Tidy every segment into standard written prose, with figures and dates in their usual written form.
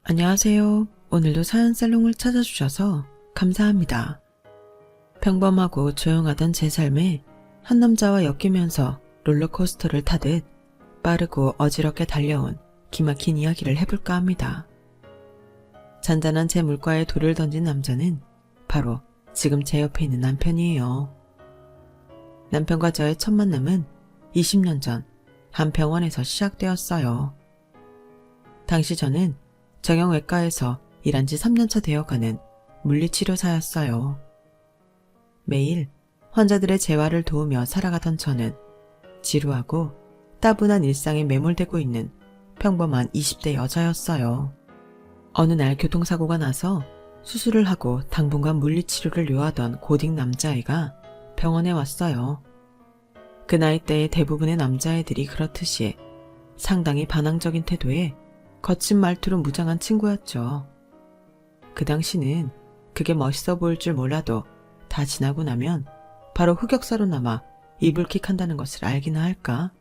안녕하세요. 오늘도 사연살롱을 찾아주셔서 감사합니다. 평범하고 조용하던 제 삶에 한 남자와 엮이면서 롤러코스터를 타듯 빠르고 어지럽게 달려온 기막힌 이야기를 해볼까 합니다. 잔잔한 제 물가에 돌을 던진 남자는 바로 지금 제 옆에 있는 남편이에요. 남편과 저의 첫 만남은 20년 전 한 병원에서 시작되었어요. 당시 저는 정형외과에서 일한 지 3년차 되어가는 물리치료사였어요. 매일 환자들의 재활을 도우며 살아가던 저는 지루하고 따분한 일상에 매몰되고 있는 평범한 20대 여자였어요. 어느 날 교통사고가 나서 수술을 하고 당분간 물리치료를 요하던 고딩 남자애가 병원에 왔어요. 그 나이대의 대부분의 남자애들이 그렇듯이 상당히 반항적인 태도에 거친 말투로 무장한 친구였죠. 그 당시는 그게 멋있어 보일 줄 몰라도 다 지나고 나면 바로 흑역사로 남아 이불킥한다는 것을 알기나 할까?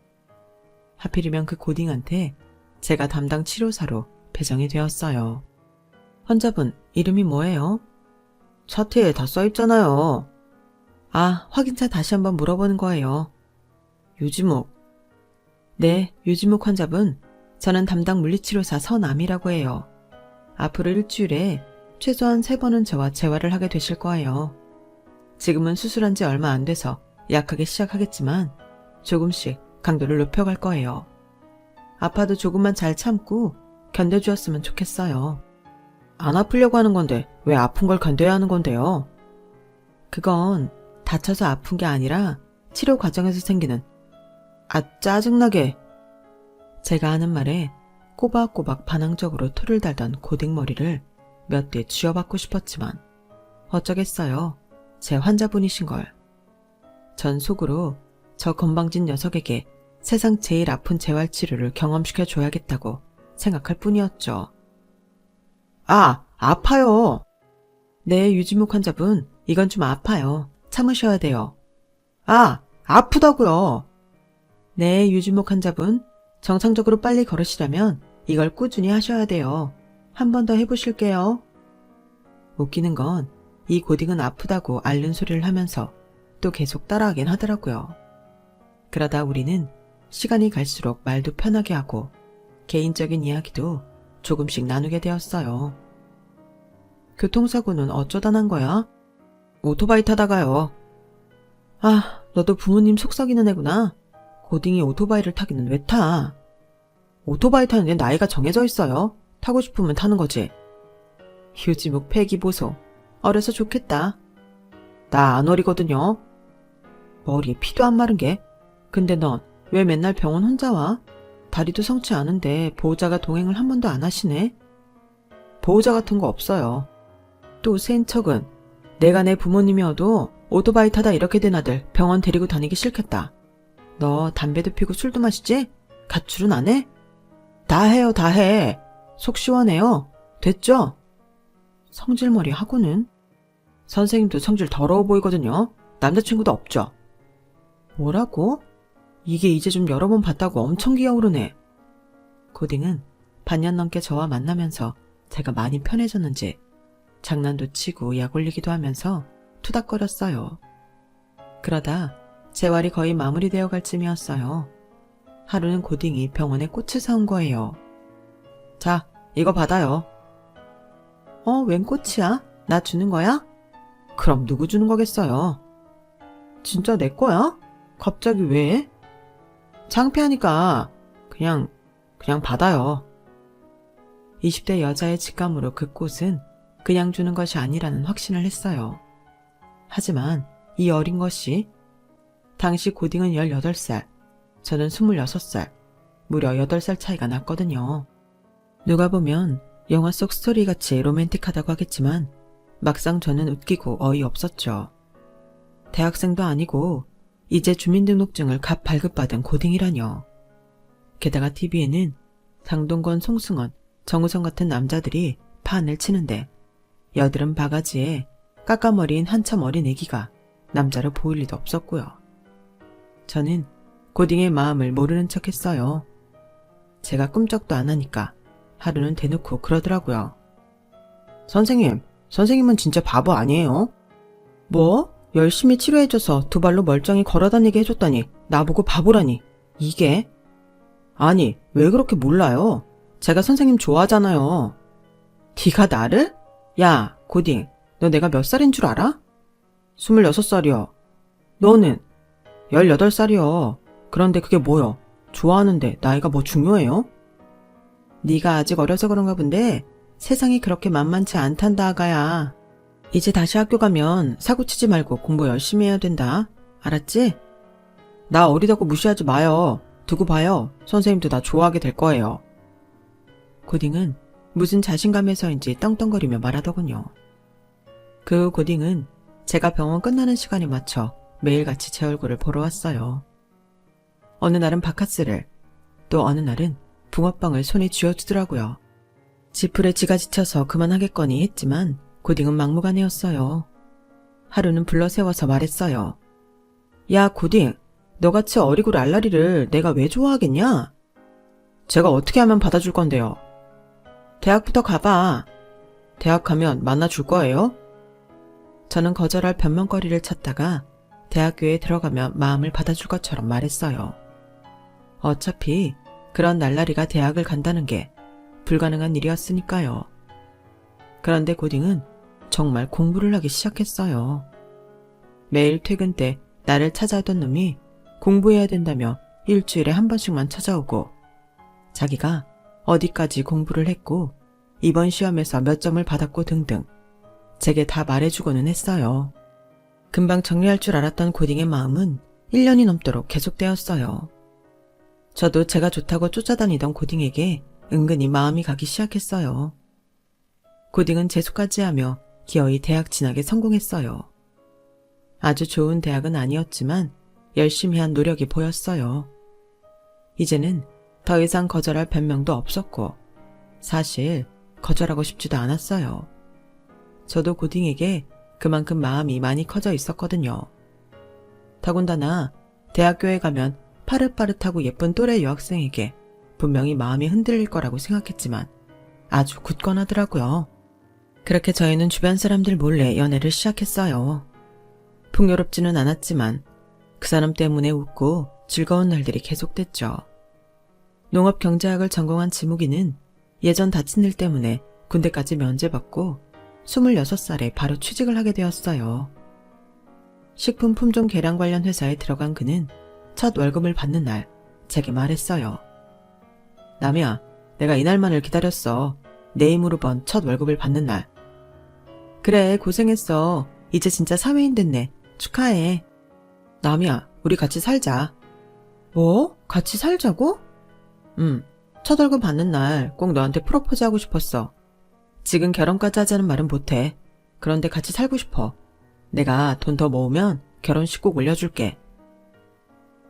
하필이면 그 고딩한테 제가 담당 치료사로 배정이 되었어요. 환자분 이름이 뭐예요? 차트에 다 써있잖아요. 아, 확인차 다시 한번 물어보는 거예요. 유지묵. 네, 유지묵 환자분. 저는 담당 물리치료사 서남이라고 해요. 앞으로 일주일에 최소한 3번은 저와 재활을 하게 되실 거예요. 지금은 수술한 지 얼마 안 돼서 약하게 시작하겠지만 조금씩 강도를 높여갈 거예요. 아파도 조금만 잘 참고 견뎌주었으면 좋겠어요. 안 아프려고 하는 건데 왜 아픈 걸 견뎌야 하는 건데요? 그건 다쳐서 아픈 게 아니라 치료 과정에서 생기는 짜증나게. 제가 하는 말에 꼬박꼬박 반항적으로 토를 달던 고딩 머리를 몇 대 쥐어받고 싶었지만 어쩌겠어요. 제 환자분이신걸. 전 속으로 저 건방진 녀석에게 세상 제일 아픈 재활치료를 경험시켜줘야겠다고 생각할 뿐이었죠. 아, 아파요. 네, 유지묵 환자분, 이건 좀 아파요. 참으셔야 돼요. 아, 아프다고요. 네, 유지묵 환자분, 정상적으로 빨리 걸으시려면 이걸 꾸준히 하셔야 돼요. 한 번 더 해보실게요. 웃기는 건 이 고딩은 아프다고 앓는 소리를 하면서 또 계속 따라하긴 하더라고요. 그러다 우리는 시간이 갈수록 말도 편하게 하고 개인적인 이야기도 조금씩 나누게 되었어요. 교통사고는 어쩌다 난 거야? 오토바이 타다가요. 아, 너도 부모님 속썩이는 애구나. 고딩이 오토바이를 타기는 왜 타? 오토바이 타는데 나이가 정해져 있어요. 타고 싶으면 타는 거지. 유지묵 폐기보소. 어려서 좋겠다. 나 안 어리거든요. 머리에 피도 안 마른 게. 근데 넌 왜 맨날 병원 혼자 와? 다리도 성치 않은데 보호자가 동행을 한 번도 안 하시네? 보호자 같은 거 없어요. 또 센 척은 내가 내 부모님이어도 오토바이 타다 이렇게 된 아들 병원 데리고 다니기 싫겠다. 너 담배도 피고 술도 마시지? 가출은 안 해? 다 해요, 다 해. 속 시원해요. 됐죠? 성질머리 하고는. 선생님도 성질 더러워 보이거든요. 남자친구도 없죠? 뭐라고? 이게 이제 좀 여러 번 봤다고 엄청 기어오르네. 고딩은 반년 넘게 저와 만나면서 제가 많이 편해졌는지 장난도 치고 약 올리기도 하면서 투닥거렸어요. 그러다 재활이 거의 마무리되어 갈 쯤이었어요. 하루는 고딩이 병원에 꽃을 사온 거예요. 자, 이거 받아요. 웬 꽃이야? 나 주는 거야? 그럼 누구 주는 거겠어요? 진짜 내 거야? 갑자기 왜? 창피하니까 그냥 받아요. 20대 여자의 직감으로 그 꽃은 그냥 주는 것이 아니라는 확신을 했어요. 하지만 이 어린 것이 당시 고딩은 18살, 저는 26살, 무려 8살 차이가 났거든요. 누가 보면 영화 속 스토리같이 로맨틱하다고 하겠지만 막상 저는 웃기고 어이없었죠. 대학생도 아니고 이제 주민등록증을 갓 발급받은 고딩이라뇨. 게다가 TV에는 장동건, 송승헌, 정우성 같은 남자들이 판을 치는데 여드름 바가지에 까까머리인 한참 어린 애기가 남자로 보일 리도 없었고요. 저는 고딩의 마음을 모르는 척 했어요. 제가 꿈쩍도 안 하니까 하루는 대놓고 그러더라고요. 선생님은 진짜 바보 아니에요? 뭐? 열심히 치료해줘서 두 발로 멀쩡히 걸어다니게 해줬다니 나보고 바보라니. 이게? 아니, 왜 그렇게 몰라요? 제가 선생님 좋아하잖아요. 네가 나를? 야, 고딩, 너 내가 몇 살인 줄 알아? 26살이요. 너는? 18살이요. 그런데 그게 뭐요? 좋아하는데 나이가 뭐 중요해요? 네가 아직 어려서 그런가 본데 세상이 그렇게 만만치 않단다, 아가야. 이제 다시 학교 가면 사고치지 말고 공부 열심히 해야 된다. 알았지? 나 어리다고 무시하지 마요. 두고 봐요. 선생님도 나 좋아하게 될 거예요. 고딩은 무슨 자신감에서인지 떵떵거리며 말하더군요. 그 고딩은 제가 병원 끝나는 시간에 맞춰 매일같이 제 얼굴을 보러 왔어요. 어느 날은 바카스를, 또 어느 날은 붕어빵을 손에 쥐어주더라고요. 지풀에 지가 지쳐서 그만하겠거니 했지만 고딩은 막무가내였어요. 하루는 불러 세워서 말했어요. 야, 고딩, 너같이 어리고 랄라리를 내가 왜 좋아하겠냐? 제가 어떻게 하면 받아줄 건데요? 대학부터 가봐. 대학 가면 만나줄 거예요? 저는 거절할 변명거리를 찾다가 대학교에 들어가면 마음을 받아줄 것처럼 말했어요. 어차피 그런 날라리가 대학을 간다는 게 불가능한 일이었으니까요. 그런데 고딩은 정말 공부를 하기 시작했어요. 매일 퇴근 때 나를 찾아오던 놈이 공부해야 된다며 일주일에 한 번씩만 찾아오고 자기가 어디까지 공부를 했고 이번 시험에서 몇 점을 받았고 등등 제게 다 말해주고는 했어요. 금방 정리할 줄 알았던 고딩의 마음은 1년이 넘도록 계속되었어요. 저도 제가 좋다고 쫓아다니던 고딩에게 은근히 마음이 가기 시작했어요. 고딩은 재수까지 하며 기어이 대학 진학에 성공했어요. 아주 좋은 대학은 아니었지만 열심히 한 노력이 보였어요. 이제는 더 이상 거절할 변명도 없었고 사실 거절하고 싶지도 않았어요. 저도 고딩에게 그만큼 마음이 많이 커져 있었거든요. 더군다나 대학교에 가면 파릇파릇하고 예쁜 또래 여학생에게 분명히 마음이 흔들릴 거라고 생각했지만 아주 굳건하더라고요. 그렇게 저희는 주변 사람들 몰래 연애를 시작했어요. 풍요롭지는 않았지만 그 사람 때문에 웃고 즐거운 날들이 계속됐죠. 농업경제학을 전공한 지무기는 예전 다친 일 때문에 군대까지 면제받고 26살에 바로 취직을 하게 되었어요. 식품 품종 개량 관련 회사에 들어간 그는 첫 월급을 받는 날 제게 말했어요. 남이야, 내가 이날만을 기다렸어. 내 힘으로 번 첫 월급을 받는 날. 그래, 고생했어. 이제 진짜 사회인 됐네. 축하해. 남이야, 우리 같이 살자. 뭐? 같이 살자고? 첫 월급 받는 날 꼭 너한테 프로포즈 하고 싶었어. 지금 결혼까지 하자는 말은 못해. 그런데 같이 살고 싶어. 내가 돈 더 모으면 결혼식 꼭 올려줄게.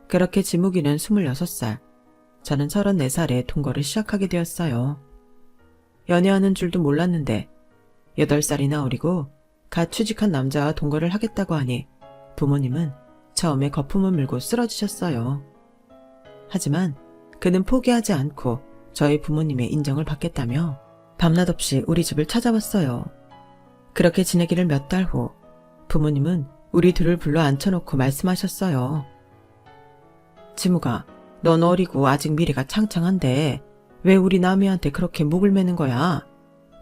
그렇게 지무기는 26살, 저는 34살에 동거를 시작하게 되었어요. 연애하는 줄도 몰랐는데 8살이나 어리고 갓 취직한 남자와 동거를 하겠다고 하니 부모님은 처음에 거품을 물고 쓰러지셨어요. 하지만 그는 포기하지 않고 저희 부모님의 인정을 받겠다며 밤낮 없이 우리 집을 찾아왔어요. 그렇게 지내기를 몇 달 후 부모님은 우리 둘을 불러 앉혀놓고 말씀하셨어요. 지무가, 넌 어리고 아직 미래가 창창한데 왜 우리 남이한테 그렇게 목을 매는 거야?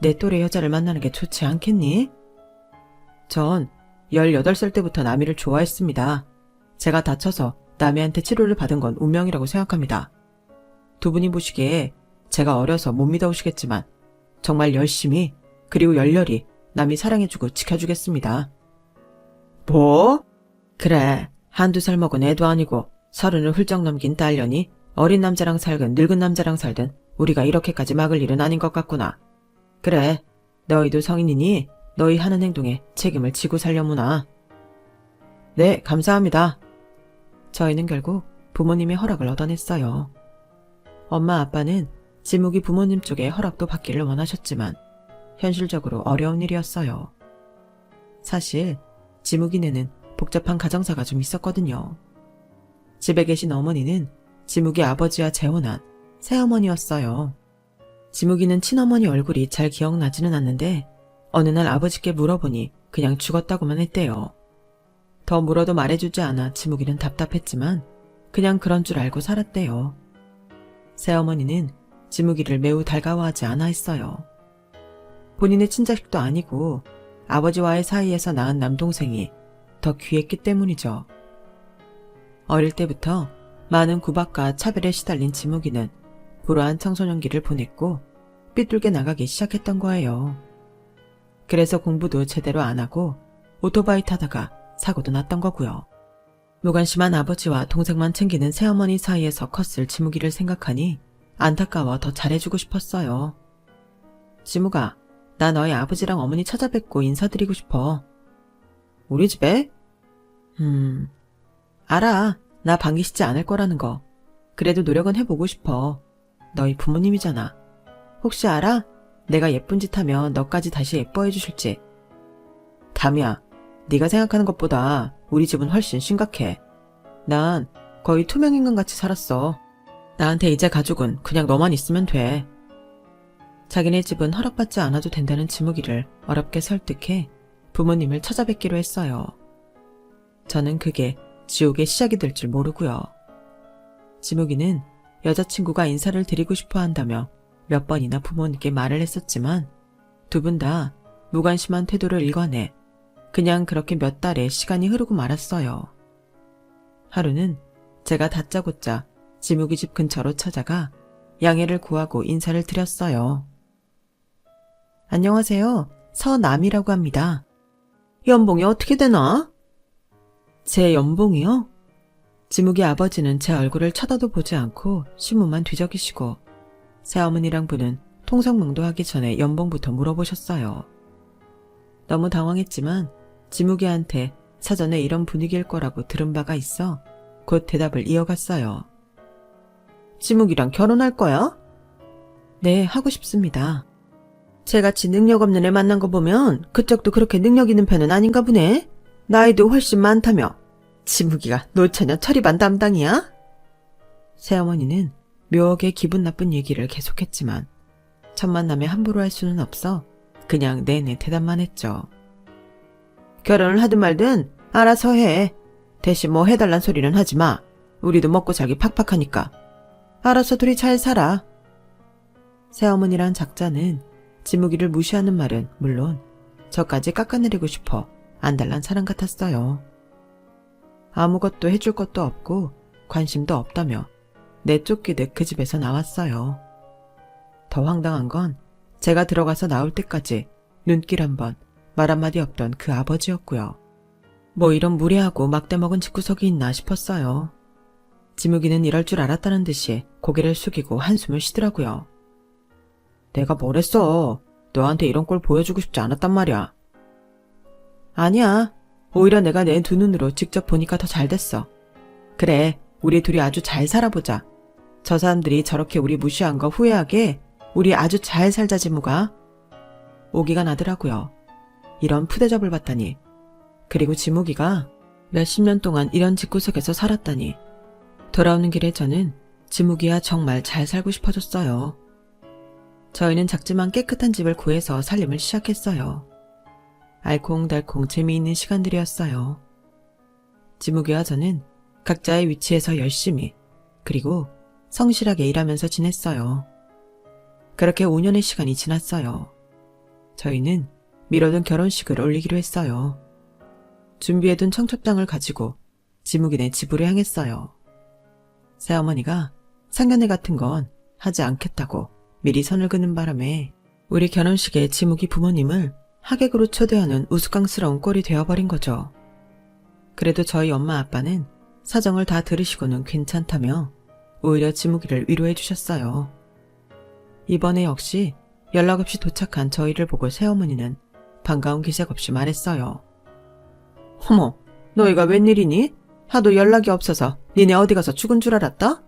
내 또래 여자를 만나는 게 좋지 않겠니? 전 18살 때부터 남이를 좋아했습니다. 제가 다쳐서 남이한테 치료를 받은 건 운명이라고 생각합니다. 두 분이 보시기에 제가 어려서 못 믿어오시겠지만 정말 열심히 그리고 열렬히 남이 사랑해주고 지켜주겠습니다. 뭐? 그래, 한두 살 먹은 애도 아니고 30을 훌쩍 넘긴 딸년이 어린 남자랑 살든 늙은 남자랑 살든 우리가 이렇게까지 막을 일은 아닌 것 같구나. 그래, 너희도 성인이니 너희 하는 행동에 책임을 지고 살려무나. 네, 감사합니다. 저희는 결국 부모님의 허락을 얻어냈어요. 엄마 아빠는 지무기 부모님 쪽에 허락도 받기를 원하셨지만 현실적으로 어려운 일이었어요. 사실 지무기네는 복잡한 가정사가 좀 있었거든요. 집에 계신 어머니는 지무기 아버지와 재혼한 새어머니였어요. 지묵이는 친어머니 얼굴이 잘 기억나지는 않는데 어느 날 아버지께 물어보니 그냥 죽었다고만 했대요. 더 물어도 말해주지 않아 지묵이는 답답했지만 그냥 그런 줄 알고 살았대요. 새어머니는 지묵이를 매우 달가워하지 않아 했어요. 본인의 친자식도 아니고 아버지와의 사이에서 낳은 남동생이 더 귀했기 때문이죠. 어릴 때부터 많은 구박과 차별에 시달린 지묵이는 불우한 청소년기를 보냈고 삐뚤게 나가기 시작했던 거예요. 그래서 공부도 제대로 안 하고 오토바이 타다가 사고도 났던 거고요. 무관심한 아버지와 동생만 챙기는 새어머니 사이에서 컸을 지묵이를 생각하니 안타까워 더 잘해주고 싶었어요. 지묵아, 나 너희 아버지랑 어머니 찾아뵙고 인사드리고 싶어. 우리 집에? 알아. 나 반기시지 않을 거라는 거. 그래도 노력은 해보고 싶어. 너희 부모님이잖아. 혹시 알아? 내가 예쁜 짓 하면 너까지 다시 예뻐해 주실지. 담이야, 네가 생각하는 것보다 우리 집은 훨씬 심각해. 난 거의 투명인간같이 살았어. 나한테 이제 가족은 그냥 너만 있으면 돼. 자기네 집은 허락받지 않아도 된다는 지묵이를 어렵게 설득해 부모님을 찾아뵙기로 했어요. 저는 그게 지옥의 시작이 될 줄 모르고요. 지묵이는 여자친구가 인사를 드리고 싶어 한다며 몇 번이나 부모님께 말을 했었지만 두 분 다 무관심한 태도를 일관해 그냥 그렇게 몇 달의 시간이 흐르고 말았어요. 하루는 제가 다짜고짜 지묵이 집 근처로 찾아가 양해를 구하고 인사를 드렸어요. 안녕하세요. 서남이라고 합니다. 연봉이 어떻게 되나? 제 연봉이요? 지묵이 아버지는 제 얼굴을 쳐다도 보지 않고 신문만 뒤적이시고 새어머니랑 부는 통성명도 하기 전에 연봉부터 물어보셨어요. 너무 당황했지만 지묵이한테 사전에 이런 분위기일 거라고 들은 바가 있어 곧 대답을 이어갔어요. 지묵이랑 결혼할 거야? 네, 하고 싶습니다. 쟤같이 능력 없는 애 만난 거 보면 그쪽도 그렇게 능력 있는 편은 아닌가 보네. 나이도 훨씬 많다며. 지묵이가 노처녀 처리반 담당이야? 새어머니는 묘하게 기분 나쁜 얘기를 계속했지만 첫 만남에 함부로 할 수는 없어 그냥 내내 대답만 했죠. 결혼을 하든 말든 알아서 해. 대신 뭐 해달란 소리는 하지 마. 우리도 먹고 살기 팍팍하니까. 알아서 둘이 잘 살아. 새어머니란 작자는 지묵이를 무시하는 말은 물론 저까지 깎아내리고 싶어 안달난 사람 같았어요. 아무것도 해줄 것도 없고 관심도 없다며 내쫓기듯 그 집에서 나왔어요. 더 황당한 건 제가 들어가서 나올 때까지 눈길 한 번, 말 한마디 없던 그 아버지였고요. 뭐 이런 무례하고 막대먹은 집구석이 있나 싶었어요. 지묵이는 이럴 줄 알았다는 듯이 고개를 숙이고 한숨을 쉬더라고요. 내가 뭘 했어? 너한테 이런 꼴 보여주고 싶지 않았단 말이야. 아니야. 오히려 내가 내 두 눈으로 직접 보니까 더 잘 됐어. 그래, 우리 둘이 아주 잘 살아보자. 저 사람들이 저렇게 우리 무시한 거 후회하게 우리 아주 잘 살자 지묵아. 오기가 나더라고요. 이런 푸대접을 받다니. 그리고 지묵이가 몇십 년 동안 이런 집구석에서 살았다니. 돌아오는 길에 저는 지묵이와 정말 잘 살고 싶어졌어요. 저희는 작지만 깨끗한 집을 구해서 살림을 시작했어요. 알콩달콩 재미있는 시간들이었어요. 지묵이와 저는 각자의 위치에서 열심히 그리고 성실하게 일하면서 지냈어요. 그렇게 5년의 시간이 지났어요. 저희는 미뤄둔 결혼식을 올리기로 했어요. 준비해둔 청첩장을 가지고 지묵이네 집으로 향했어요. 새어머니가 상견례 같은 건 하지 않겠다고 미리 선을 그는 바람에 우리 결혼식에 지묵이 부모님을 하객으로 초대하는 우스꽝스러운 꼴이 되어버린 거죠. 그래도 저희 엄마 아빠는 사정을 다 들으시고는 괜찮다며 오히려 지묵이를 위로해 주셨어요. 이번에 역시 연락 없이 도착한 저희를 보고 새어머니는 반가운 기색 없이 말했어요. 어머, 너희가 웬일이니? 하도 연락이 없어서 니네 어디 가서 죽은 줄 알았다?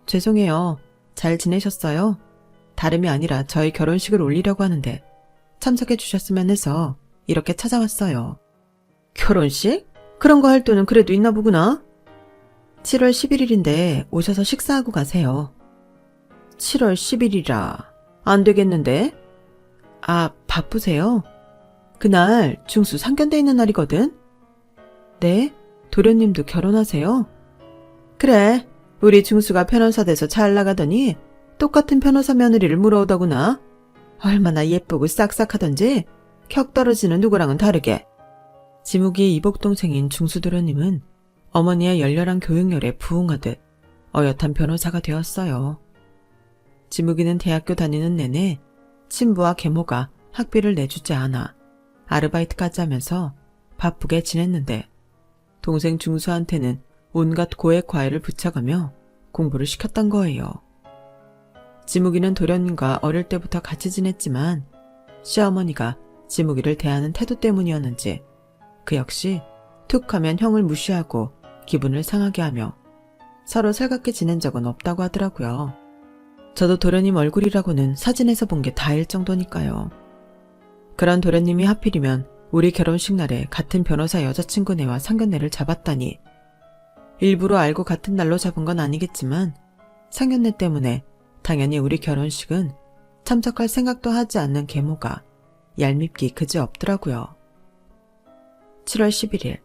죄송해요. 잘 지내셨어요? 다름이 아니라 저희 결혼식을 올리려고 하는데 참석해 주셨으면 해서 이렇게 찾아왔어요. 결혼식? 그런 거 할 돈은 그래도 있나 보구나. 7월 11일인데 오셔서 식사하고 가세요. 7월 10일이라. 안 되겠는데? 아, 바쁘세요? 그날 중수 상견례 있는 날이거든? 네? 도련님도 결혼하세요? 그래, 우리 중수가 변호사 돼서 잘 나가더니 똑같은 변호사 며느리를 물어오더구나. 얼마나 예쁘고 싹싹하던지 격 떨어지는 누구랑은 다르게. 지묵이의 이복동생인 중수도련님은 어머니의 열렬한 교육열에 부응하듯 어엿한 변호사가 되었어요. 지묵이는 대학교 다니는 내내 친부와 계모가 학비를 내주지 않아 아르바이트까지 하면서 바쁘게 지냈는데 동생 중수한테는 온갖 고액 과외를 붙여가며 공부를 시켰던 거예요. 지묵이는 도련님과 어릴 때부터 같이 지냈지만 시어머니가 지묵이를 대하는 태도 때문이었는지 그 역시 툭 하면 형을 무시하고 기분을 상하게 하며 서로 살갑게 지낸 적은 없다고 하더라고요. 저도 도련님 얼굴이라고는 사진에서 본 게 다일 정도니까요. 그런 도련님이 하필이면 우리 결혼식 날에 같은 변호사 여자친구네와 상견례를 잡았다니. 일부러 알고 같은 날로 잡은 건 아니겠지만 상견례 때문에 당연히 우리 결혼식은 참석할 생각도 하지 않는 계모가 얄밉기 그지없더라고요. 7월 11일,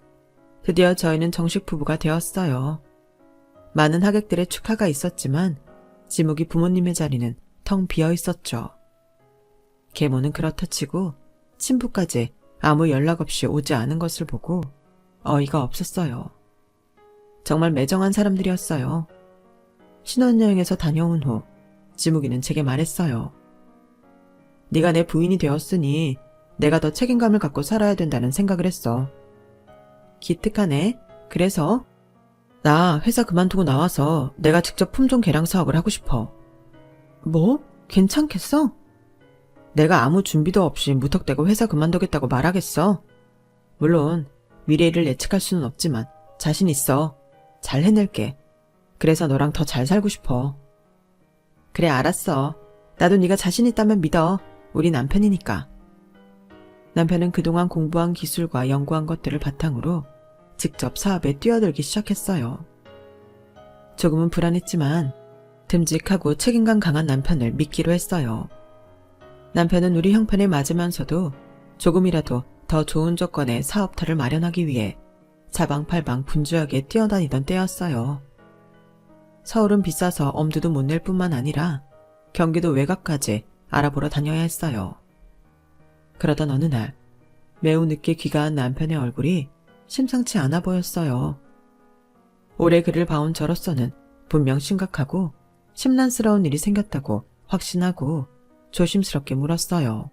드디어 저희는 정식 부부가 되었어요. 많은 하객들의 축하가 있었지만 지묵이 부모님의 자리는 텅 비어 있었죠. 계모는 그렇다 치고 친부까지 아무 연락 없이 오지 않은 것을 보고 어이가 없었어요. 정말 매정한 사람들이었어요. 신혼여행에서 다녀온 후 지묵이는 제게 말했어요. 네가 내 부인이 되었으니 내가 더 책임감을 갖고 살아야 된다는 생각을 했어. 기특하네. 그래서? 나 회사 그만두고 나와서 내가 직접 품종 개량 사업을 하고 싶어. 뭐? 괜찮겠어? 내가 아무 준비도 없이 무턱대고 회사 그만두겠다고 말하겠어? 물론 미래를 예측할 수는 없지만 자신 있어. 잘 해낼게. 그래서 너랑 더 잘 살고 싶어. 그래, 알았어. 나도 네가 자신 있다면 믿어. 우리 남편이니까. 남편은 그동안 공부한 기술과 연구한 것들을 바탕으로 직접 사업에 뛰어들기 시작했어요. 조금은 불안했지만 듬직하고 책임감 강한 남편을 믿기로 했어요. 남편은 우리 형편에 맞으면서도 조금이라도 더 좋은 조건의 사업터를 마련하기 위해 사방팔방 분주하게 뛰어다니던 때였어요. 서울은 비싸서 엄두도 못 낼 뿐만 아니라 경기도 외곽까지 알아보러 다녀야 했어요. 그러던 어느 날 매우 늦게 귀가한 남편의 얼굴이 심상치 않아 보였어요. 오래 그를 봐온 저로서는 분명 심각하고 심란스러운 일이 생겼다고 확신하고 조심스럽게 물었어요.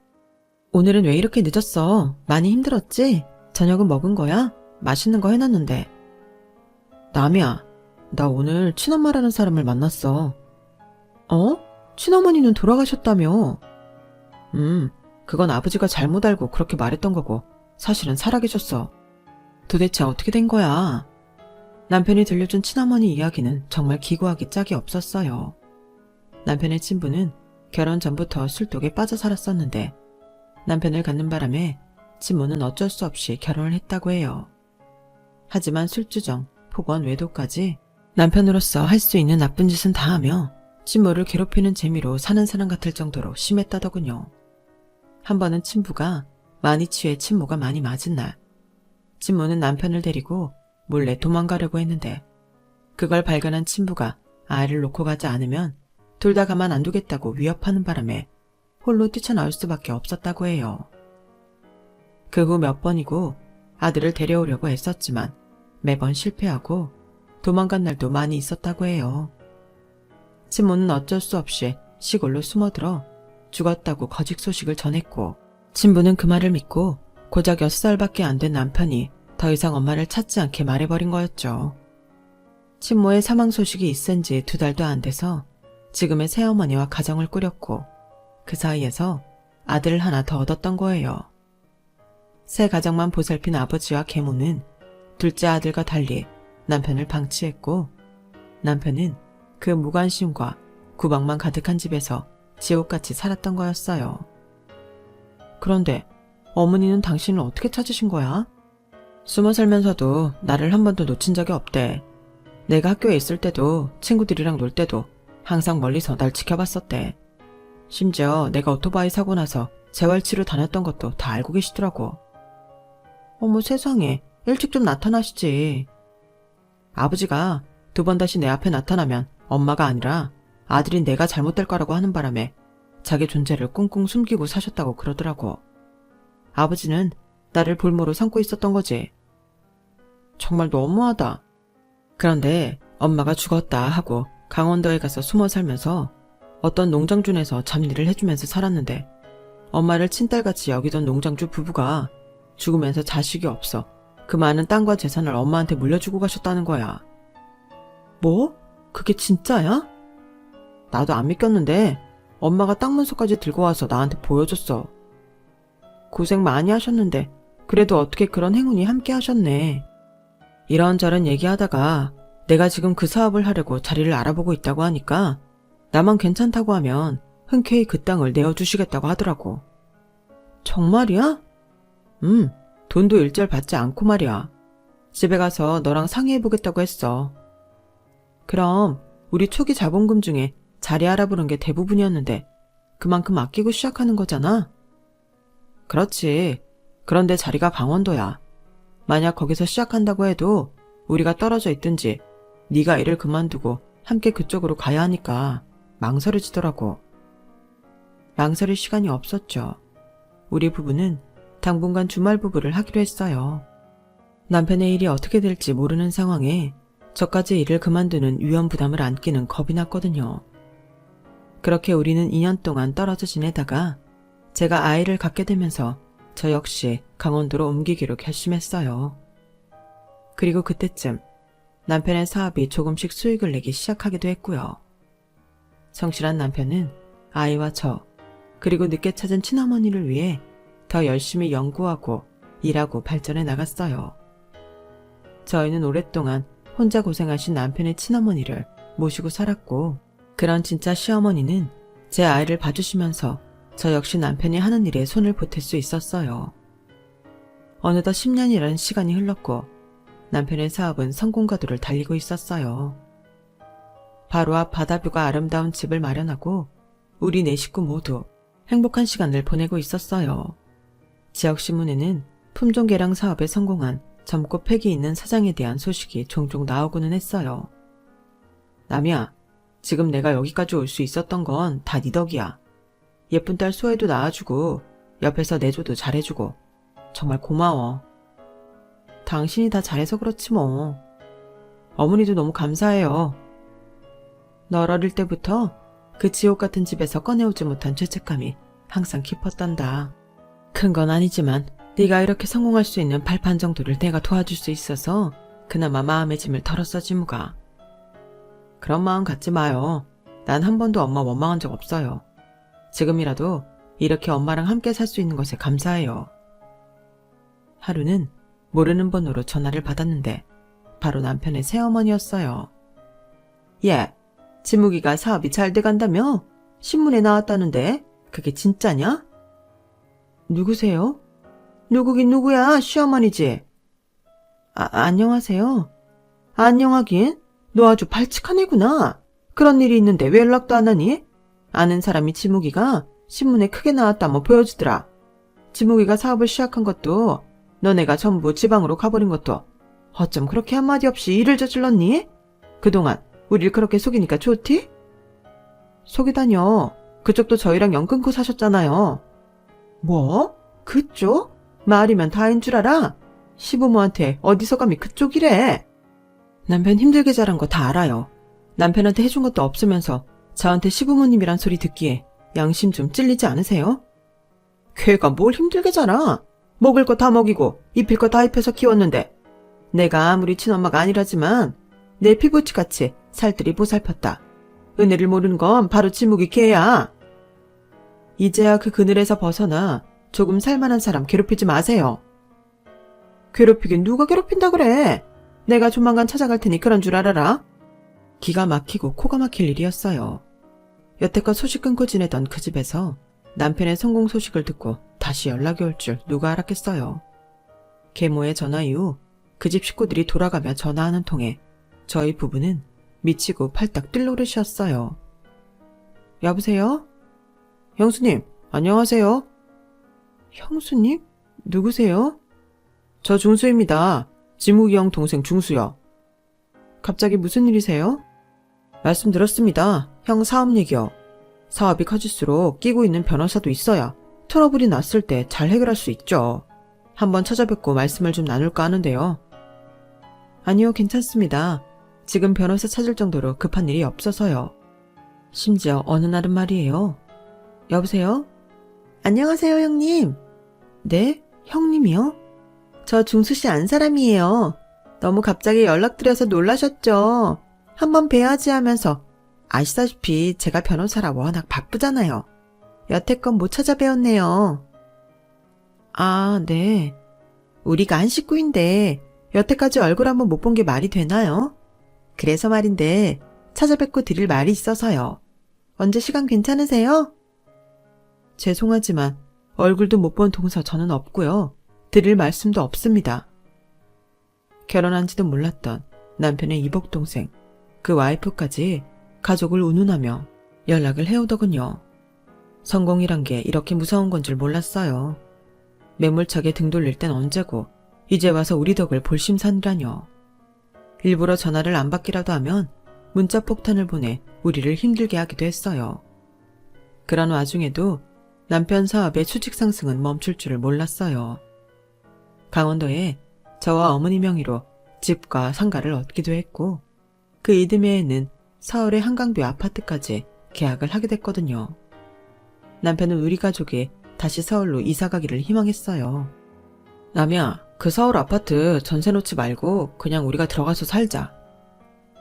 오늘은 왜 이렇게 늦었어? 많이 힘들었지? 저녁은 먹은 거야? 맛있는 거 해놨는데. 남이야, 나 오늘 친엄마라는 사람을 만났어. 어? 친어머니는 돌아가셨다며? 그건 아버지가 잘못 알고 그렇게 말했던 거고 사실은 살아계셨어. 도대체 어떻게 된 거야? 남편이 들려준 친어머니 이야기는 정말 기구하기 짝이 없었어요. 남편의 친부는 결혼 전부터 술독에 빠져 살았었는데 남편을 갖는 바람에 친모는 어쩔 수 없이 결혼을 했다고 해요. 하지만 술주정, 폭언, 외도까지 남편으로서 할 수 있는 나쁜 짓은 다 하며 친모를 괴롭히는 재미로 사는 사람 같을 정도로 심했다더군요. 한 번은 친부가 많이 취해 친모가 많이 맞은 날 친모는 남편을 데리고 몰래 도망가려고 했는데 그걸 발견한 친부가 아이를 놓고 가지 않으면 둘 다 가만 안 두겠다고 위협하는 바람에 홀로 뛰쳐나올 수밖에 없었다고 해요. 그 후 몇 번이고 아들을 데려오려고 했었지만 매번 실패하고 도망간 날도 많이 있었다고 해요. 친모는 어쩔 수 없이 시골로 숨어들어 죽었다고 거짓 소식을 전했고 친부는 그 말을 믿고 고작 6살밖에 안 된 남편이 더 이상 엄마를 찾지 않게 말해버린 거였죠. 친모의 사망 소식이 있은 지 2달도 안 돼서 지금의 새어머니와 가정을 꾸렸고 그 사이에서 아들을 하나 더 얻었던 거예요. 새 가정만 보살핀 아버지와 계모는 둘째 아들과 달리 남편을 방치했고 남편은 그 무관심과 구박만 가득한 집에서 지옥같이 살았던 거였어요. 그런데 어머니는 당신을 어떻게 찾으신 거야? 숨어 살면서도 나를 한 번도 놓친 적이 없대. 내가 학교에 있을 때도 친구들이랑 놀 때도 항상 멀리서 날 지켜봤었대. 심지어 내가 오토바이 사고 나서 재활치료 다녔던 것도 다 알고 계시더라고. 어머 세상에, 일찍 좀 나타나시지. 아버지가 2번 다시 내 앞에 나타나면 엄마가 아니라 아들인 내가 잘못될 거라고 하는 바람에 자기 존재를 꽁꽁 숨기고 사셨다고 그러더라고. 아버지는 나를 볼모로 삼고 있었던 거지. 정말 너무하다. 그런데 엄마가 죽었다 하고 강원도에 가서 숨어 살면서 어떤 농장주에서 잡일을 해주면서 살았는데 엄마를 친딸같이 여기던 농장주 부부가 죽으면서 자식이 없어 그 많은 땅과 재산을 엄마한테 물려주고 가셨다는 거야. 뭐? 그게 진짜야? 나도 안 믿겼는데 엄마가 땅 문서까지 들고 와서 나한테 보여줬어. 고생 많이 하셨는데 그래도 어떻게 그런 행운이 함께 하셨네. 이런저런 얘기하다가 내가 지금 그 사업을 하려고 자리를 알아보고 있다고 하니까 나만 괜찮다고 하면 흔쾌히 그 땅을 내어주시겠다고 하더라고. 정말이야? 돈도 일절 받지 않고 말이야. 집에 가서 너랑 상의해보겠다고 했어. 그럼 우리 초기 자본금 중에 자리 알아보는 게 대부분이었는데 그만큼 아끼고 시작하는 거잖아? 그렇지. 그런데 자리가 강원도야. 만약 거기서 시작한다고 해도 우리가 떨어져 있든지 네가 일을 그만두고 함께 그쪽으로 가야 하니까 망설여지더라고. 망설일 시간이 없었죠. 우리 부부는 당분간 주말 부부를 하기로 했어요. 남편의 일이 어떻게 될지 모르는 상황에 저까지 일을 그만두는 위험 부담을 안기는 겁이 났거든요. 그렇게 우리는 2년 동안 떨어져 지내다가 제가 아이를 갖게 되면서 저 역시 강원도로 옮기기로 결심했어요. 그리고 그때쯤 남편의 사업이 조금씩 수익을 내기 시작하기도 했고요. 성실한 남편은 아이와 저, 그리고 늦게 찾은 친어머니를 위해 더 열심히 연구하고 일하고 발전해 나갔어요. 저희는 오랫동안 혼자 고생하신 남편의 친어머니를 모시고 살았고, 그런 진짜 시어머니는 제 아이를 봐주시면서 저 역시 남편이 하는 일에 손을 보탤 수 있었어요. 어느덧 10년이라는 시간이 흘렀고 남편의 사업은 성공가도를 달리고 있었어요. 바로 앞 바다뷰가 아름다운 집을 마련하고 우리 4식구 모두 행복한 시간을 보내고 있었어요. 지역신문에는 품종개량 사업에 성공한 젊고 패기 있는 사장에 대한 소식이 종종 나오고는 했어요. 남이야, 지금 내가 여기까지 올 수 있었던 건 다 네 덕이야. 예쁜 딸 소혜도 낳아주고 옆에서 내조도 잘해주고 정말 고마워. 당신이 다 잘해서 그렇지 뭐. 어머니도 너무 감사해요. 널 어릴 때부터 그 지옥 같은 집에서 꺼내오지 못한 죄책감이 항상 깊었단다. 큰 건 아니지만 네가 이렇게 성공할 수 있는 발판 정도를 내가 도와줄 수 있어서 그나마 마음의 짐을 덜었어 지무가. 그런 마음 갖지 마요. 난 한 번도 엄마 원망한 적 없어요. 지금이라도 이렇게 엄마랑 함께 살 수 있는 것에 감사해요. 하루는 모르는 번호로 전화를 받았는데 바로 남편의 새어머니였어요. 예, 지무기가 사업이 잘 돼간다며? 신문에 나왔다는데 그게 진짜냐? 누구세요? 누구긴 누구야, 시어머니지. 안녕하세요. 안녕하긴? 너 아주 발칙한 애구나. 그런 일이 있는데 왜 연락도 안 하니? 아는 사람이 지무기가 신문에 크게 나왔다며 보여주더라. 지무기가 사업을 시작한 것도 너네가 전부 지방으로 가버린 것도 어쩜 그렇게 한마디 없이 일을 저질렀니? 그동안 우릴 그렇게 속이니까 좋디? 속이다뇨. 그쪽도 저희랑 연 끊고 사셨잖아요. 뭐? 그쪽? 말이면 다인 줄 알아? 시부모한테 어디서 감히 그쪽이래. 남편 힘들게 자란 거 다 알아요. 남편한테 해준 것도 없으면서 저한테 시부모님이란 소리 듣기에 양심 좀 찔리지 않으세요? 걔가 뭘 힘들게 자라. 먹을 거 다 먹이고 입힐 거 다 입혀서 키웠는데 내가 아무리 친엄마가 아니라지만 내 피부치같이 살뜰히 보살폈다. 은혜를 모르는 건 바로 지무기 걔야. 이제야 그 그늘에서 벗어나 조금 살만한 사람 괴롭히지 마세요. 괴롭히긴 누가 괴롭힌다 그래. 내가 조만간 찾아갈 테니 그런 줄 알아라. 기가 막히고 코가 막힐 일이었어요. 여태껏 소식 끊고 지내던 그 집에서 남편의 성공 소식을 듣고 다시 연락이 올 줄 누가 알았겠어요. 계모의 전화 이후 그 집 식구들이 돌아가며 전화하는 통에 저희 부부는 미치고 팔딱 뛸 노릇이었어요. 여보세요? 형수님, 안녕하세요. 형수님? 누구세요? 저 중수입니다. 지묵이 형 동생 중수요. 갑자기 무슨 일이세요? 말씀드렸습니다. 형 사업 얘기요. 사업이 커질수록 끼고 있는 변호사도 있어야 트러블이 났을 때 잘 해결할 수 있죠. 한번 찾아뵙고 말씀을 좀 나눌까 하는데요. 아니요, 괜찮습니다. 지금 변호사 찾을 정도로 급한 일이 없어서요. 심지어 어느 날은 말이에요. 여보세요? 안녕하세요, 형님. 네? 형님이요? 저 중수씨 안 사람이에요. 너무 갑자기 연락드려서 놀라셨죠? 한번 뵈야지 하면서 아시다시피 제가 변호사라 워낙 바쁘잖아요. 여태껏 못 찾아뵈었네요. 아, 네. 우리가 한 식구인데 여태까지 얼굴 한번 못 본 게 말이 되나요? 그래서 말인데 찾아뵙고 드릴 말이 있어서요. 언제 시간 괜찮으세요? 죄송하지만 얼굴도 못 본 동서 저는 없고요. 드릴 말씀도 없습니다. 결혼한지도 몰랐던 남편의 이복동생, 그 와이프까지 가족을 운운하며 연락을 해오더군요. 성공이란 게 이렇게 무서운 건 줄 몰랐어요. 매몰차게 등 돌릴 땐 언제고 이제 와서 우리 덕을 볼심산이라뇨. 일부러 전화를 안 받기라도 하면 문자 폭탄을 보내 우리를 힘들게 하기도 했어요. 그런 와중에도 남편 사업의 수직 상승은 멈출 줄을 몰랐어요. 강원도에 저와 어머니 명의로 집과 상가를 얻기도 했고 그 이듬해에는 서울의 한강뷰 아파트까지 계약을 하게 됐거든요. 남편은 우리 가족이 다시 서울로 이사가기를 희망했어요. 남이야, 그 서울 아파트 전세 놓지 말고 그냥 우리가 들어가서 살자.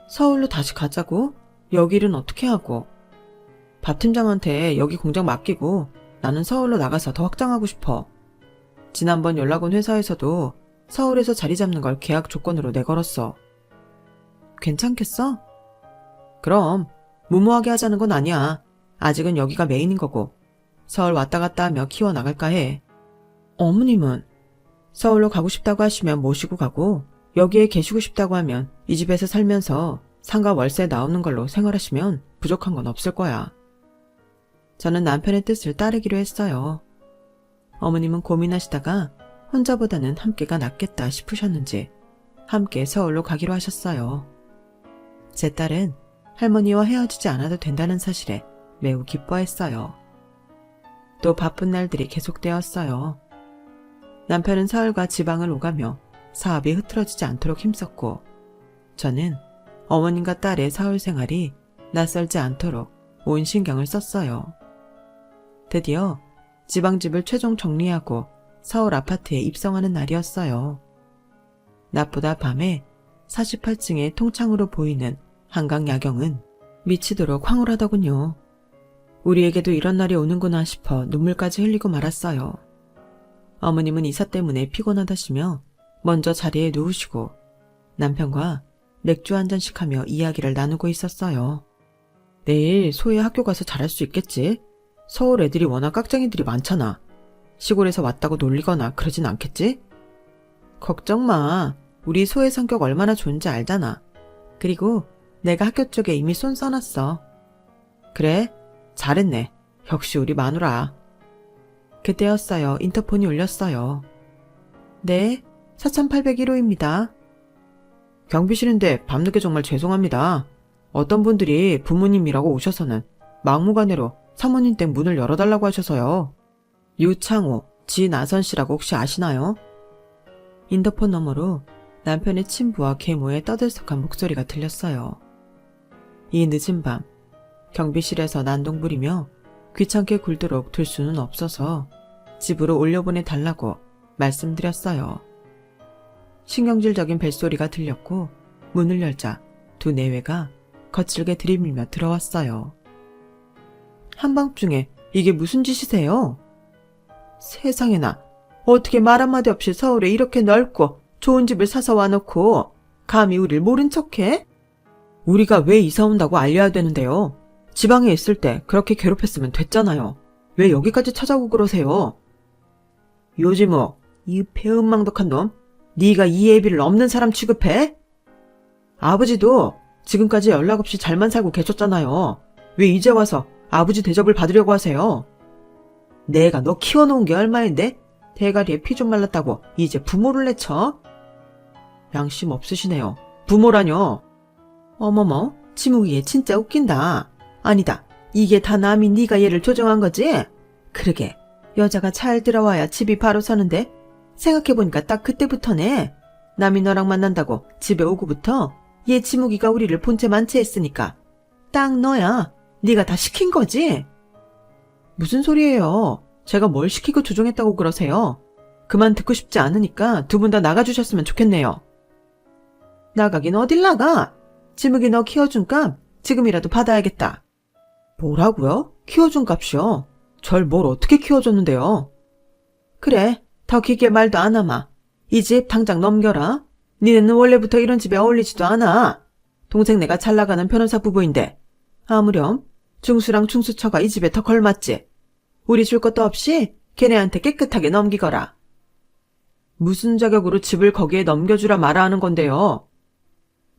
서울로 다시 가자고? 여기 일은 어떻게 하고? 밥 팀장한테 여기 공장 맡기고 나는 서울로 나가서 더 확장하고 싶어. 지난번 연락 온 회사에서도 서울에서 자리 잡는 걸 계약 조건으로 내걸었어. 괜찮겠어? 그럼 무모하게 하자는 건 아니야. 아직은 여기가 메인인 거고 서울 왔다 갔다 하며 키워나갈까 해. 어머님은 서울로 가고 싶다고 하시면 모시고 가고 여기에 계시고 싶다고 하면 이 집에서 살면서 상가 월세 나오는 걸로 생활하시면 부족한 건 없을 거야. 저는 남편의 뜻을 따르기로 했어요. 어머님은 고민하시다가 혼자보다는 함께가 낫겠다 싶으셨는지 함께 서울로 가기로 하셨어요. 제 딸은 할머니와 헤어지지 않아도 된다는 사실에 매우 기뻐했어요. 또 바쁜 날들이 계속되었어요. 남편은 서울과 지방을 오가며 사업이 흐트러지지 않도록 힘썼고 저는 어머님과 딸의 서울 생활이 낯설지 않도록 온 신경을 썼어요. 드디어 지방집을 최종 정리하고 서울 아파트에 입성하는 날이었어요. 낮보다 밤에 48층의 통창으로 보이는 한강 야경은 미치도록 황홀하더군요. 우리에게도 이런 날이 오는구나 싶어 눈물까지 흘리고 말았어요. 어머님은 이사 때문에 피곤하다시며 먼저 자리에 누우시고 남편과 맥주 한 잔씩 하며 이야기를 나누고 있었어요. 내일 소희 학교 가서 잘할 수 있겠지? 서울 애들이 워낙 깍쟁이들이 많잖아. 시골에서 왔다고 놀리거나 그러진 않겠지? 걱정 마. 우리 소의 성격 얼마나 좋은지 알잖아. 그리고 내가 학교 쪽에 이미 손 써놨어. 그래? 잘했네. 역시 우리 마누라. 그때였어요. 인터폰이 울렸어요. 네, 4801호입니다. 경비실인데 밤늦게 정말 죄송합니다. 어떤 분들이 부모님이라고 오셔서는 막무가내로 사모님 댁 문을 열어달라고 하셔서요. 유창호, 지나선 씨라고 혹시 아시나요? 인터폰 너머로 남편의 친부와 계모의 떠들썩한 목소리가 들렸어요. 이 늦은 밤 경비실에서 난동 부리며 귀찮게 굴도록 둘 수는 없어서 집으로 올려보내달라고 말씀드렸어요. 신경질적인 벨소리가 들렸고 문을 열자 두 내외가 거칠게 들이밀며 들어왔어요. 한밤중에 이게 무슨 짓이세요? 세상에나 어떻게 말 한마디 없이 서울에 이렇게 넓고 좋은 집을 사서 와놓고 감히 우릴 모른 척해? 우리가 왜 이사 온다고 알려야 되는데요? 지방에 있을 때 그렇게 괴롭혔으면 됐잖아요. 왜 여기까지 찾아오고 그러세요? 요지모, 이 배은망덕한 놈, 네가 이 애비를 없는 사람 취급해? 아버지도 지금까지 연락 없이 잘만 살고 계셨잖아요. 왜 이제 와서 아버지 대접을 받으려고 하세요? 내가 너 키워놓은 게 얼마인데? 대가리에 피 좀 말랐다고 이제 부모를 내쳐? 양심 없으시네요. 부모라뇨. 어머머, 지묵이 얘 진짜 웃긴다. 아니다, 이게 다 남이 네가 얘를 조정한 거지? 그러게, 여자가 잘 들어와야 집이 바로 서는데 생각해보니까 딱 그때부터네. 남이 너랑 만난다고 집에 오고부터 얘 지묵이가 우리를 본체 만취했으니까 딱 너야. 네가 다 시킨 거지? 무슨 소리예요? 제가 뭘 시키고 조종했다고 그러세요? 그만 듣고 싶지 않으니까 두 분 다 나가주셨으면 좋겠네요. 나가긴 어딜 나가? 지묵이 너 키워준 값 지금이라도 받아야겠다. 뭐라고요? 키워준 값이요? 절 뭘 어떻게 키워줬는데요? 그래, 더 길게 말도 안 하마. 이 집 당장 넘겨라. 니네는 원래부터 이런 집에 어울리지도 않아. 동생 내가 잘나가는 변호사 부부인데 아무렴 중수랑 중수처가 이 집에 더 걸맞지. 우리 줄 것도 없이 걔네한테 깨끗하게 넘기거라. 무슨 자격으로 집을 거기에 넘겨주라 말아 하는 건데요.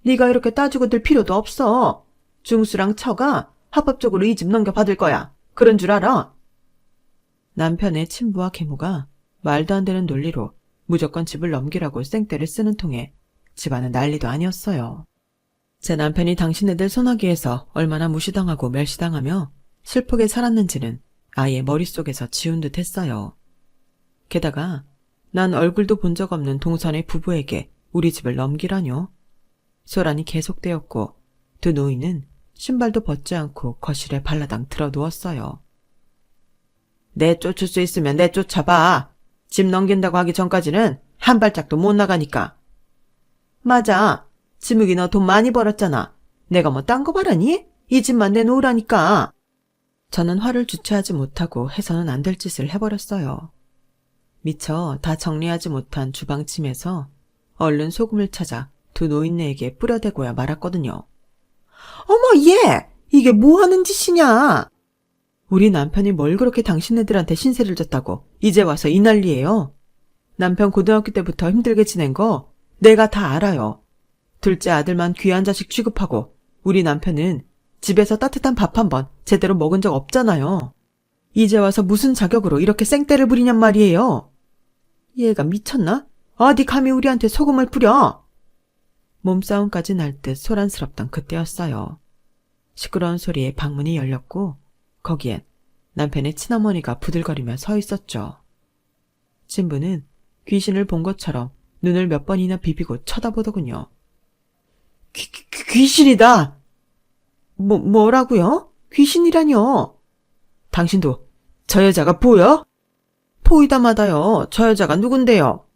네가 이렇게 따지고 들 필요도 없어. 중수랑 처가 합법적으로 이 집 넘겨받을 거야. 그런 줄 알아? 남편의 친부와 계모가 말도 안 되는 논리로 무조건 집을 넘기라고 생떼를 쓰는 통에 집안은 난리도 아니었어요. 제 남편이 당신네들 소나기에서 얼마나 무시당하고 멸시당하며 슬프게 살았는지는 아예 머릿속에서 지운 듯 했어요. 게다가 난 얼굴도 본 적 없는 동선의 부부에게 우리 집을 넘기라뇨. 소란이 계속되었고 두 노인은 신발도 벗지 않고 거실에 발라당 틀어 누웠어요. 내쫓을 수 있으면 내쫓아봐. 집 넘긴다고 하기 전까지는 한 발짝도 못 나가니까. 맞아. 지묵이 너 돈 많이 벌었잖아. 내가 뭐 딴 거 바라니? 이 집만 내놓으라니까. 저는 화를 주체하지 못하고 해서는 안 될 짓을 해버렸어요. 미처 다 정리하지 못한 주방침에서 얼른 소금을 찾아 두 노인네에게 뿌려대고야 말았거든요. 어머 얘! 이게 뭐하는 짓이냐? 우리 남편이 뭘 그렇게 당신네들한테 신세를 졌다고 이제 와서 이 난리예요. 남편 고등학교 때부터 힘들게 지낸 거 내가 다 알아요. 둘째 아들만 귀한 자식 취급하고 우리 남편은 집에서 따뜻한 밥 한 번 제대로 먹은 적 없잖아요. 이제 와서 무슨 자격으로 이렇게 생떼를 부리냔 말이에요. 얘가 미쳤나? 어디 감히 우리한테 소금을 뿌려? 몸싸움까지 날 듯 소란스럽던 그때였어요. 시끄러운 소리에 방문이 열렸고 거기엔 남편의 친어머니가 부들거리며 서 있었죠. 친부는 귀신을 본 것처럼 눈을 몇 번이나 비비고 쳐다보더군요. 귀신이다! 뭐라고요? 귀신이라뇨? 당신도 저 여자가 보여? 보이다 마다요. 저 여자가 누군데요?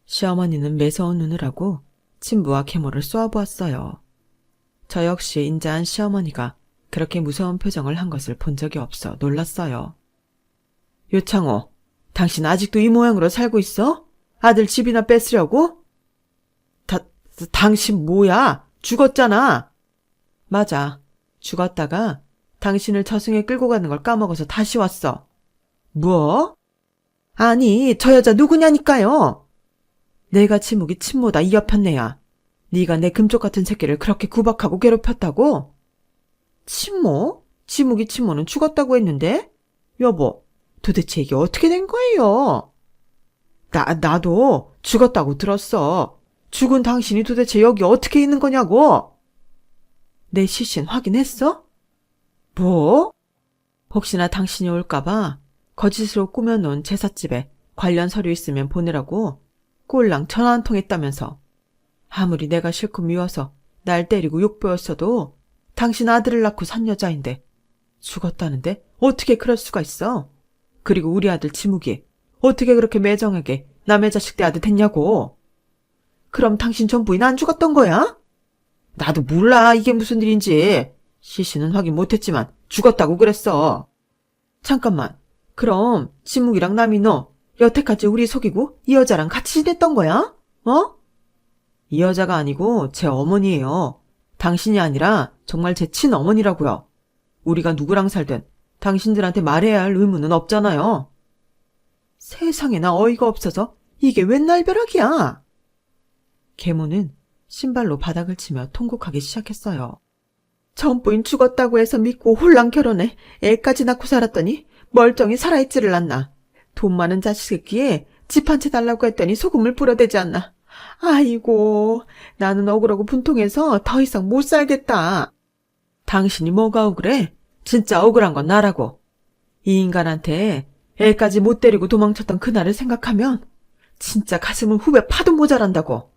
시어머니는 매서운 눈을 하고 친부와 계모를 쏘아보았어요. 저 역시 인자한 시어머니가 그렇게 무서운 표정을 한 것을 본 적이 없어 놀랐어요. 요창호, 당신 아직도 이 모양으로 살고 있어? 아들 집이나 뺏으려고? 당신 뭐야? 죽었잖아. 맞아. 죽었다가 당신을 저승에 끌고 가는 걸 까먹어서 다시 왔어. 뭐? 아니, 저 여자 누구냐니까요. 내가 지묵이 친모다 이 여편네야. 네가 내 금쪽 같은 새끼를 그렇게 구박하고 괴롭혔다고? 친모? 지묵이 친모는 죽었다고 했는데? 여보, 도대체 이게 어떻게 된 거예요? 나도 죽었다고 들었어. 죽은 당신이 도대체 여기 어떻게 있는 거냐고? 내 시신 확인했어? 뭐? 혹시나 당신이 올까봐 거짓으로 꾸며놓은 제삿집에 관련 서류 있으면 보내라고 꼴랑 전화 한 통 했다면서. 아무리 내가 싫고 미워서 날 때리고 욕보였어도 당신 아들을 낳고 산 여자인데 죽었다는데 어떻게 그럴 수가 있어? 그리고 우리 아들 지묵이 어떻게 그렇게 매정하게 남의 자식 대 아들 됐냐고. 그럼 당신 전 부인 안 죽었던 거야? 나도 몰라 이게 무슨 일인지. 시신은 확인 못했지만 죽었다고 그랬어. 잠깐만, 그럼 지묵이랑 남이 너 여태까지 우리 속이고 이 여자랑 같이 지냈던 거야? 어? 이 여자가 아니고 제 어머니예요. 당신이 아니라 정말 제 친어머니라고요. 우리가 누구랑 살든 당신들한테 말해야 할 의무는 없잖아요. 세상에나 어이가 없어서 이게 웬 날벼락이야. 계모는 신발로 바닥을 치며 통곡하기 시작했어요. 전 부인 죽었다고 해서 믿고 홀랑 결혼해 애까지 낳고 살았더니 멀쩡히 살아있지를 않나. 돈 많은 자식 새끼에 집 한 채 달라고 했더니 소금을 뿌려대지 않나. 아이고, 나는 억울하고 분통해서 더 이상 못 살겠다. 당신이 뭐가 억울해? 진짜 억울한 건 나라고. 이 인간한테 애까지 못 데리고 도망쳤던 그날을 생각하면 진짜 가슴은 후배 파도 모자란다고.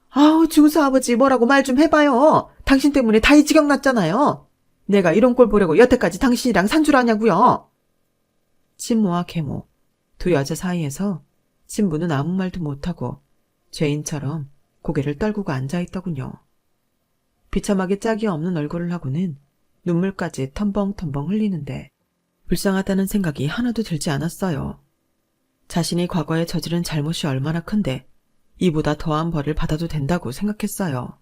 아우, 중수아버지 뭐라고 말 좀 해봐요. 당신 때문에 다 이 지경 났잖아요. 내가 이런 꼴 보려고 여태까지 당신이랑 산 줄 아냐고요. 친모와 계모, 두 여자 사이에서 신부는 아무 말도 못하고 죄인처럼 고개를 떨구고 앉아있더군요. 비참하게 짝이 없는 얼굴을 하고는 눈물까지 텀벙텀벙 흘리는데 불쌍하다는 생각이 하나도 들지 않았어요. 자신이 과거에 저지른 잘못이 얼마나 큰데 이보다 더한 벌을 받아도 된다고 생각했어요.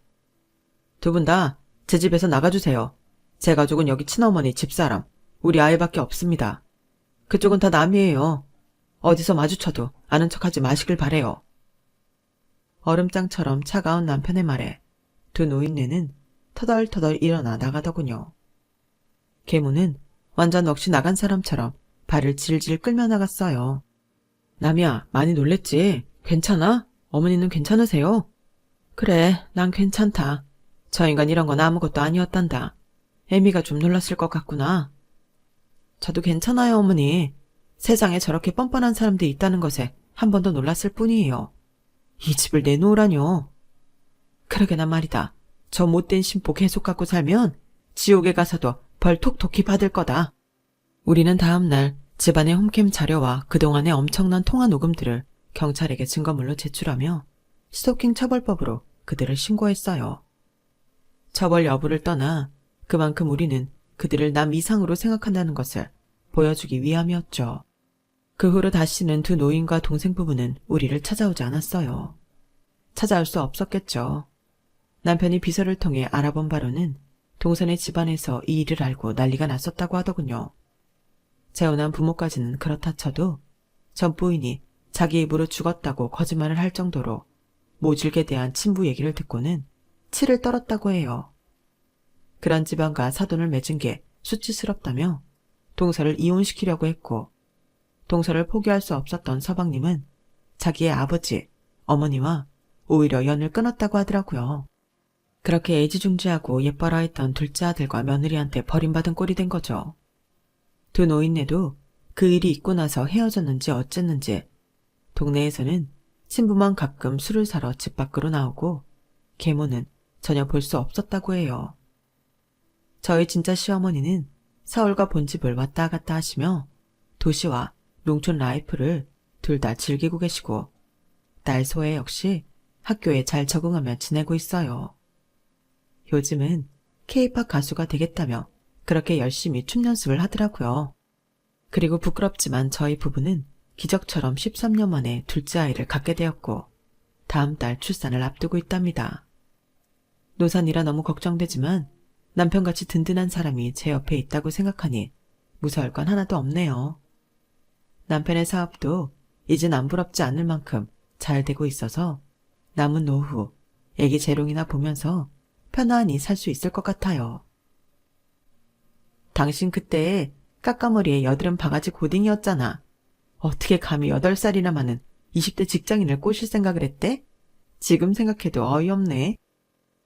두 분 다 제 집에서 나가주세요. 제 가족은 여기 친어머니 집사람, 우리 아이밖에 없습니다. 그쪽은 다 남이에요. 어디서 마주쳐도 아는 척하지 마시길 바래요. 얼음장처럼 차가운 남편의 말에 두 노인네는 터덜터덜 일어나 나가더군요. 계모는 완전 넋이 나간 사람처럼 발을 질질 끌며 나갔어요. 남이야, 많이 놀랬지? 괜찮아? 어머니는 괜찮으세요? 그래, 난 괜찮다. 저 인간 이런 건 아무것도 아니었단다. 애미가 좀 놀랐을 것 같구나. 저도 괜찮아요, 어머니. 세상에 저렇게 뻔뻔한 사람들이 있다는 것에 한 번 더 놀랐을 뿐이에요. 이 집을 내놓으라뇨. 그러게나 말이다. 저 못된 심보 계속 갖고 살면 지옥에 가서도 벌 톡톡히 받을 거다. 우리는 다음날 집안의 홈캠 자료와 그동안의 엄청난 통화 녹음들을 경찰에게 증거물로 제출하며 스토킹 처벌법으로 그들을 신고했어요. 처벌 여부를 떠나 그만큼 우리는 그들을 남 이상으로 생각한다는 것을 보여주기 위함이었죠. 그 후로 다시는 두 노인과 동생 부부는 우리를 찾아오지 않았어요. 찾아올 수 없었겠죠. 남편이 비서를 통해 알아본 바로는 동선의 집안에서 이 일을 알고 난리가 났었다고 하더군요. 재혼한 부모까지는 그렇다 쳐도 전 부인이 자기 입으로 죽었다고 거짓말을 할 정도로 모질게 대한 친부 얘기를 듣고는 치를 떨었다고 해요. 그런 집안과 사돈을 맺은 게 수치스럽다며 동서를 이혼시키려고 했고 동서를 포기할 수 없었던 서방님은 자기의 아버지, 어머니와 오히려 연을 끊었다고 하더라고요. 그렇게 애지중지하고 예뻐라 했던 둘째 아들과 며느리한테 버림받은 꼴이 된 거죠. 두 노인네도 그 일이 있고 나서 헤어졌는지 어쨌는지 동네에서는 신부만 가끔 술을 사러 집 밖으로 나오고 계모는 전혀 볼 수 없었다고 해요. 저희 진짜 시어머니는 서울과 본집을 왔다 갔다 하시며 도시와 농촌 라이프를 둘 다 즐기고 계시고 딸 소혜 역시 학교에 잘 적응하며 지내고 있어요. 요즘은 K-팝 가수가 되겠다며 그렇게 열심히 춤 연습을 하더라고요. 그리고 부끄럽지만 저희 부부는 기적처럼 13년 만에 둘째 아이를 갖게 되었고 다음 달 출산을 앞두고 있답니다. 노산이라 너무 걱정되지만 남편같이 든든한 사람이 제 옆에 있다고 생각하니 무서울 건 하나도 없네요. 남편의 사업도 이젠 안 부럽지 않을 만큼 잘 되고 있어서 남은 노후 애기 재롱이나 보면서 편안히 살 수 있을 것 같아요. 당신 그때 까까머리에 여드름 바가지 고딩이었잖아. 어떻게 감히 8살이나 많은 20대 직장인을 꼬실 생각을 했대? 지금 생각해도 어이없네.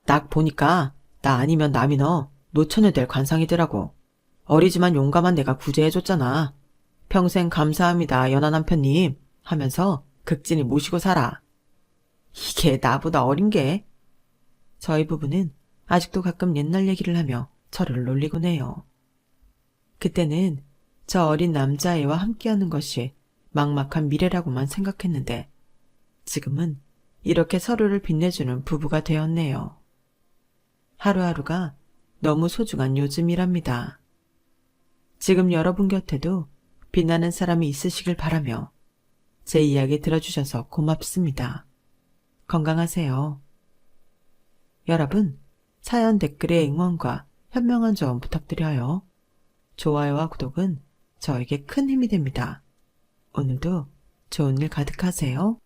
딱 보니까 나 아니면 남이 너 노처녀 될 관상이더라고. 어리지만 용감한 내가 구제해줬잖아. 평생 감사합니다, 연하 남편님 하면서 극진히 모시고 살아. 이게 나보다 어린 게. 저희 부부는 아직도 가끔 옛날 얘기를 하며 저를 놀리곤 해요. 그때는 저 어린 남자애와 함께하는 것이 막막한 미래라고만 생각했는데 지금은 이렇게 서로를 빛내주는 부부가 되었네요. 하루하루가 너무 소중한 요즘이랍니다. 지금 여러분 곁에도 빛나는 사람이 있으시길 바라며 제 이야기 들어주셔서 고맙습니다. 건강하세요. 여러분, 사연 댓글에 응원과 현명한 조언 부탁드려요. 좋아요와 구독은 저에게 큰 힘이 됩니다. 오늘도 좋은 일 가득하세요.